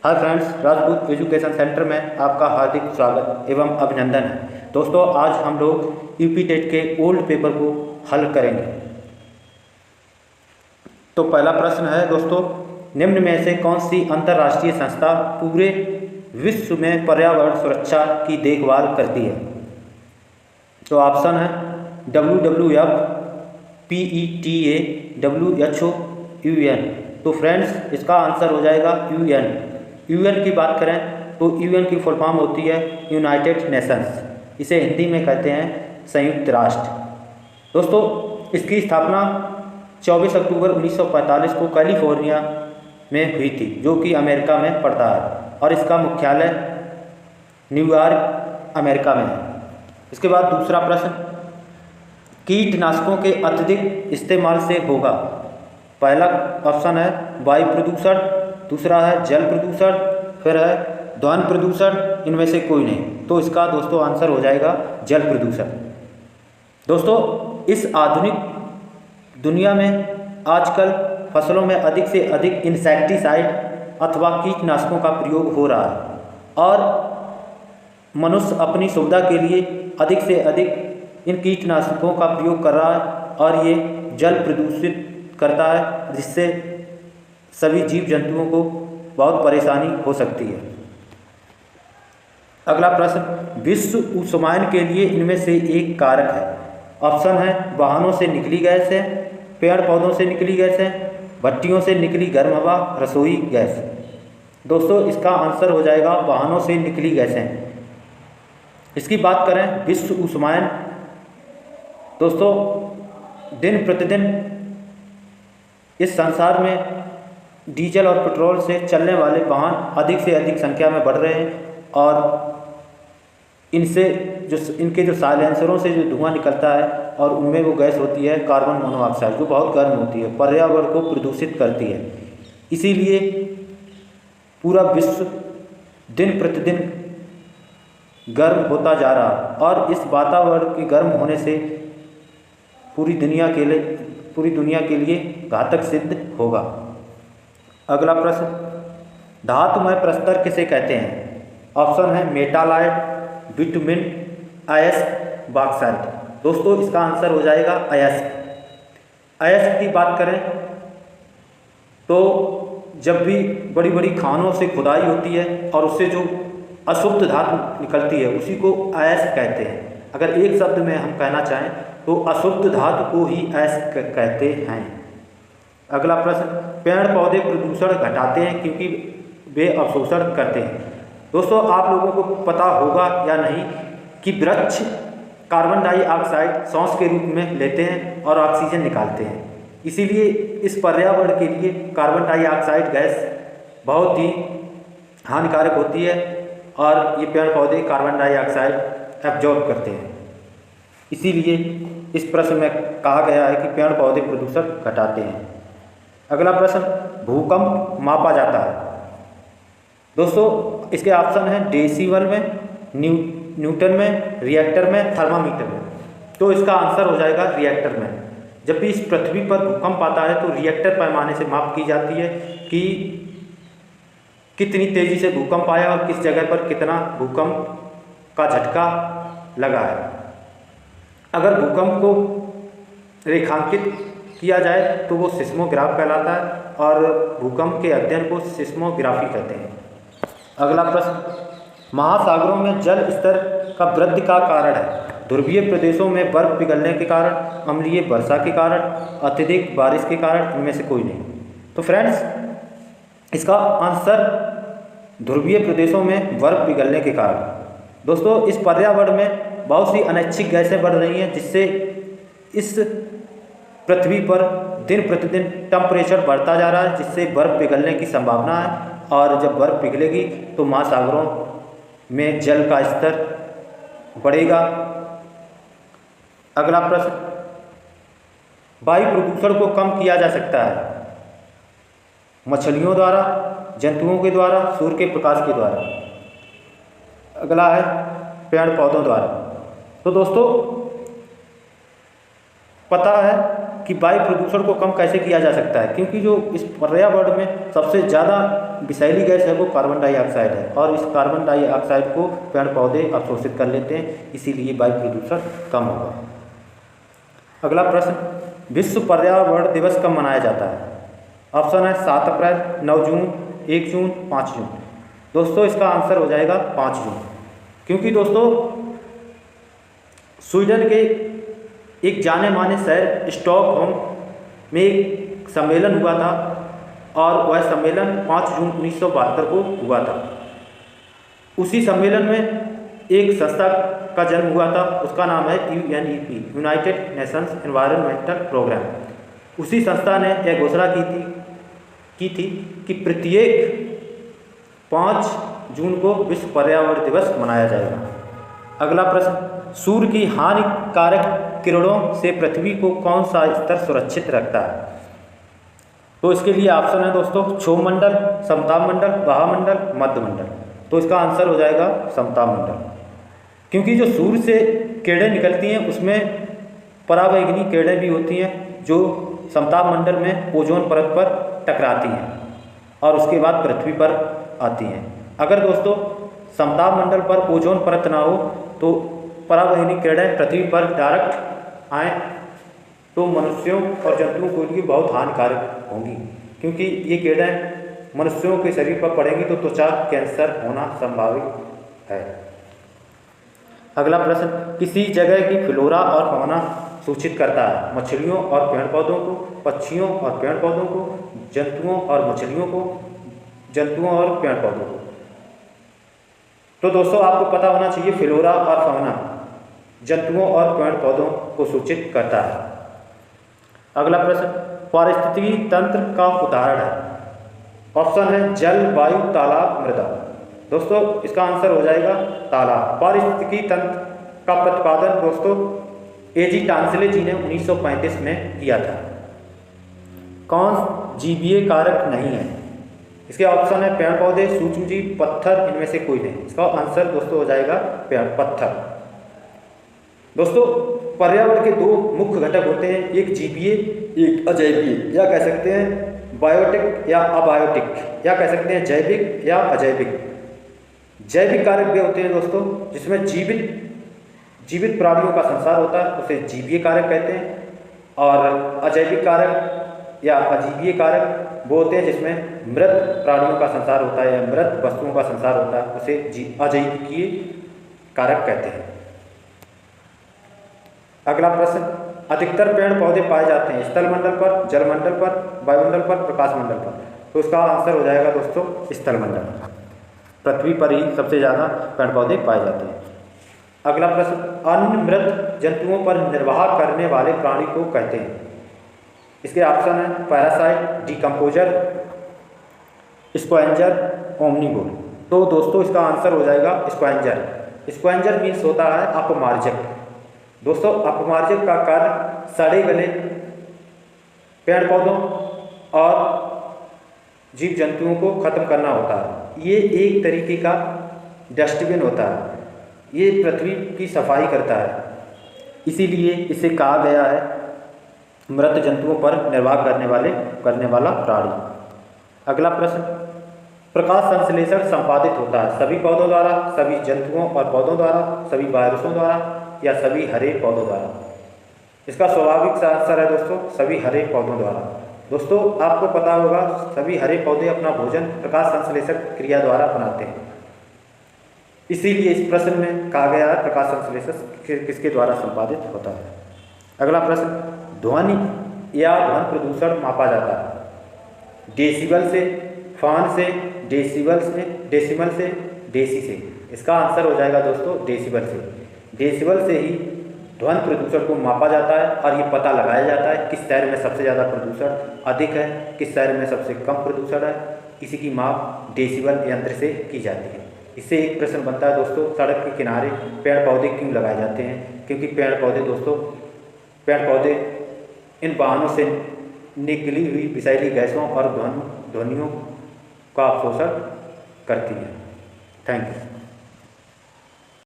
Hi friends, Rajput education centre में आपका हार्दिक स्वागत एवं अभिनंदन है। दोस्तों, आज हम लोग यूपी टेट के ओल्ड पेपर को हल करेंगे। तो पहला प्रश्न है दोस्तों, निम्न में से कौन सी अंतर्राष्ट्रीय संस्था पूरे विश्व में पर्यावरण सुरक्षा की देखभाल करती है? तो ऑप्शन है WWF, PETA, WHO, UN। तो फ्रेंड्स, इसका आंसर हो जाएगा UN। यूएन की बात करें तो यूएन की फुल फॉर्म होती है यूनाइटेड नेशंस। इसे हिंदी में कहते हैं संयुक्त राष्ट्र। दोस्तों, इसकी स्थापना 24 अक्टूबर 1945 को कैलिफोर्निया में हुई थी, जो कि अमेरिका में पड़ता है, और इसका मुख्यालय न्यूयॉर्क, अमेरिका में है। इसके बाद दूसरा प्रश्न, कीटनाशकों के अत्यधिक इस्तेमाल से होगा? पहला ऑप्शन है वायु प्रदूषण, दूसरा है जल प्रदूषण, फिर है ध्वनि प्रदूषण, इनमें से कोई नहीं। तो इसका दोस्तों आंसर हो जाएगा जल प्रदूषण। दोस्तों, इस आधुनिक दुनिया में आजकल फसलों में अधिक से अधिक इंसेक्टिसाइड अथवा कीटनाशकों का प्रयोग हो रहा है, और मनुष्य अपनी सुविधा के लिए अधिक से अधिक इन कीटनाशकों का प्रयोग कर रहा है, और ये जल प्रदूषित करता है, जिससे सभी जीव जंतुओं को बहुत परेशानी हो सकती है। अगला प्रश्न, विश्व उष्मायन के लिए इनमें से एक कारक है? ऑप्शन है वाहनों से निकली गैस है, पेड़ पौधों से निकली गैस है, भट्टियों से निकली गर्म हवा, रसोई गैस। दोस्तों, इसका आंसर हो जाएगा वाहनों से निकली गैसें। इसकी बात करें विश्व उष्मायन, दोस्तों दिन प्रतिदिन इस संसार में डीजल और पेट्रोल से चलने वाले वाहन अधिक से अधिक संख्या में बढ़ रहे हैं, और इनसे इनके जो साइलेंसरों से जो धुआं निकलता है, और उनमें वो गैस होती है कार्बन मोनोऑक्साइड, जो बहुत गर्म होती है, पर्यावरण को प्रदूषित करती है। इसीलिए पूरा विश्व दिन प्रतिदिन गर्म होता जा रहा है, और इस वातावरण के गर्म होने से पूरी दुनिया के लिए घातक सिद्ध होगा। अगला प्रश्न, धातुमय प्रस्तर किसे कहते हैं? ऑप्शन है मेटालाइट, बिटुमिन, अयस्क, बॉक्साइट। दोस्तों, इसका आंसर हो जाएगा अयस्क। अयस्क की बात करें तो जब भी बड़ी बड़ी खानों से खुदाई होती है और उससे जो अशुद्ध धातु निकलती है, उसी को अयस्क कहते हैं। अगर एक शब्द में हम कहना चाहें तो अशुद्ध धातु को ही अयस्क कहते हैं। अगला प्रश्न, पेड़ पौधे प्रदूषण घटाते हैं क्योंकि वे अवशोषण करते हैं? दोस्तों, आप लोगों को पता होगा या नहीं कि वृक्ष कार्बन डाइऑक्साइड सांस के रूप में लेते हैं और ऑक्सीजन निकालते हैं। इसीलिए इस पर्यावरण के लिए कार्बन डाइऑक्साइड गैस बहुत ही हानिकारक होती है, और ये पेड़ पौधे कार्बन डाइऑक्साइड एब्जॉर्ब करते हैं। इसीलिए इस प्रश्न में कहा गया है कि पेड़ पौधे प्रदूषण घटाते हैं। अगला प्रश्न, भूकंप मापा जाता है? दोस्तों, इसके ऑप्शन है डेसिबल में, न्यूटन में, रिएक्टर में, थर्मामीटर में। तो इसका आंसर हो जाएगा रिएक्टर में। जब भी इस पृथ्वी पर भूकंप आता है तो रिएक्टर पैमाने से माप की जाती है कि कितनी तेज़ी से भूकंप आया और किस जगह पर कितना भूकंप का झटका लगा है। अगर भूकंप को रेखांकित किया जाए तो वो सिस्मोग्राफ कहलाता है, और भूकंप के अध्ययन को सिस्मोग्राफी कहते हैं। अगला प्रश्न, महासागरों में जल स्तर का वृद्धि का कारण है? ध्रुवीय प्रदेशों में बर्फ पिघलने के कारण, अम्लीय वर्षा के कारण, अत्यधिक बारिश के कारण, इनमें से कोई नहीं। तो फ्रेंड्स, इसका आंसर ध्रुवीय प्रदेशों में बर्फ पिघलने के कारण। दोस्तों, इस पर्यावरण में बहुत सी अनैच्छिक गैसें बढ़ रही हैं, जिससे इस पृथ्वी पर दिन प्रतिदिन टेम्परेचर बढ़ता जा रहा है, जिससे बर्फ़ पिघलने की संभावना है, और जब बर्फ़ पिघलेगी तो महासागरों में जल का स्तर बढ़ेगा। अगला प्रश्न, वायु प्रदूषण को कम किया जा सकता है? मछलियों द्वारा, जंतुओं के द्वारा, सूर्य के प्रकाश के द्वारा। अगला है पेड़ पौधों द्वारा। तो दोस्तों, पता है कि वायु प्रदूषण को कम कैसे किया जा सकता है, क्योंकि जो इस पर्यावरण में सबसे ज़्यादा विषैली गैस है वो कार्बन डाइऑक्साइड है, और इस कार्बन डाइऑक्साइड को पेड़ पौधे अवशोषित कर लेते हैं, इसीलिए वायु प्रदूषण कम होगा। अगला प्रश्न, विश्व पर्यावरण दिवस कब मनाया जाता है? ऑप्शन है 7 अप्रैल, 9 जून, 1 जून, 5 जून। दोस्तों इसका आंसर हो जाएगा 5 जून, क्योंकि दोस्तों स्वीडन के एक जाने माने शहर स्टॉकहोम में एक सम्मेलन हुआ था, और वह सम्मेलन 5 जून 1972 को हुआ था। उसी सम्मेलन में एक संस्था का जन्म हुआ था, उसका नाम है UNEP, United Nations environmental programme. उसी संस्था ने यह घोषणा की थी कि प्रत्येक 5 जून को विश्व पर्यावरण दिवस मनाया जाएगा। अगला प्रश्न, सूर्य की हानिकारक किरणों से पृथ्वी को कौन सा स्तर सुरक्षित रखता है? तो इसके लिए ऑप्शन है दोस्तों क्षोभमंडल, समताप मंडल, महामंडल, मध्य मंडल। तो इसका आंसर हो जाएगा समताप मंडल, क्योंकि जो सूर्य से किरणें निकलती हैं उसमें पराबैंगनी किरणें भी होती हैं जो समताप मंडल में ओजोन परत पर टकराती हैं और उसके बाद पृथ्वी पर आती हैं। अगर दोस्तों समताप मंडल पर ओजोन परत ना हो तो पराबैंगनी किरणें पृथ्वी पर डायरेक्ट आएँ तो मनुष्यों और जंतुओं के लिए बहुत हानिकारक होंगी, क्योंकि ये किरणें मनुष्यों के शरीर पर पड़ेंगी तो त्वचा कैंसर होना संभावित है। अगला प्रश्न, किसी जगह की फ्लोरा और फौना सूचित करता है? मछलियों और पेड़ पौधों को, पक्षियों और पेड़ पौधों को, जंतुओं और मछलियों को, जंतुओं और पेड़ पौधों को। तो दोस्तों आपको पता होना चाहिए फ्लोरा और फौना जंतुओं और पेड़ पौधों को सूचित करता है। अगला प्रश्न, पारिस्थितिकी तंत्र का उदाहरण है? ऑप्शन है जल, वायु, तालाब, मृदा। दोस्तों इसका आंसर हो जाएगा तालाब। पारिस्थितिकी तंत्र का प्रतिपादन दोस्तों एजी टांसले जी ने 1935 में किया था। कौन जीवीय कारक नहीं है? इसके ऑप्शन है पेड़ पौधे, सूक्ष्म जीव, पत्थर, इनमें से कोई नहीं। इसका आंसर दोस्तों हो जाएगा पत्थर। दोस्तों पर्यावरण के 2 मुख्य घटक होते हैं, एक जीवीय, एक अजैविक, या कह सकते हैं बायोटिक या अबायोटिक, या कह सकते हैं जैविक या अजैविक। जैविक कारक भी होते हैं दोस्तों, जिसमें जीवित प्राणियों का संसार होता है, उसे जीवीय कारक कहते हैं। और अजैविक कारक या अजीवीय कारक वो होते हैं जिसमें मृत प्राणियों का संसार होता है या मृत वस्तुओं का संसार होता है, उसे अजैविकीय कारक कहते हैं। अगला प्रश्न, अधिकतर पेड़ पौधे पाए जाते हैं स्थल मंडल पर, जल मंडल पर, वायुमंडल पर, प्रकाश मंडल पर। तो इसका आंसर हो जाएगा दोस्तों स्थल मंडल। पृथ्वी पर ही सबसे ज़्यादा पेड़ पौधे पाए जाते हैं। अगला प्रश्न, अन्य मृत जंतुओं पर निर्वाह करने वाले प्राणी को कहते हैं? इसके ऑप्शन है पैरासाइट, डिकम्पोजर, स्क्वेंजर, ओमनिवोर। तो दोस्तों इसका आंसर हो जाएगा स्क्वेंजर। स्क्वेंजर मीन्स होता है अपमार्जक। दोस्तों अपमार्जक का कार्य सड़े गले पेड़ पौधों और जीव जंतुओं को खत्म करना होता है। ये एक तरीके का डस्टबिन होता है, ये पृथ्वी की सफाई करता है, इसीलिए इसे कहा गया है मृत जंतुओं पर निर्वाह करने वाला प्राणी। अगला प्रश्न, प्रकाश संश्लेषण संपादित होता है सभी पौधों द्वारा, सभी जंतुओं और पौधों द्वारा, सभी वायरसों द्वारा या सभी हरे पौधों द्वारा? इसका स्वाभाविक सा आंसर है दोस्तों सभी हरे पौधों द्वारा। दोस्तों आपको पता होगा सभी हरे पौधे अपना भोजन प्रकाश संश्लेषण क्रिया द्वारा बनाते हैं, इसीलिए इस प्रश्न में कहा गया है प्रकाश संश्लेषण किसके द्वारा संपादित होता है। अगला प्रश्न, ध्वनि या ध्वनि प्रदूषण मापा जाता है? डेसिबल से, फान से, डेसिबल से, डेसिमल से, डेसी से। इसका आंसर हो जाएगा दोस्तों डेसिबल से। डेसिबल से ही ध्वनि प्रदूषण को मापा जाता है और ये पता लगाया जाता है किस शहर में सबसे ज़्यादा प्रदूषण अधिक है, किस शहर में सबसे कम प्रदूषण है। इसी की माप डेसिबल यंत्र से की जाती है। इससे एक प्रश्न बनता है दोस्तों, सड़क के किनारे पेड़ पौधे क्यों लगाए जाते हैं? क्योंकि पेड़ पौधे इन वाहनों से निकली हुई विषैली गैसों और ध्वनियों का अवशोषण करती हैं। Thank you.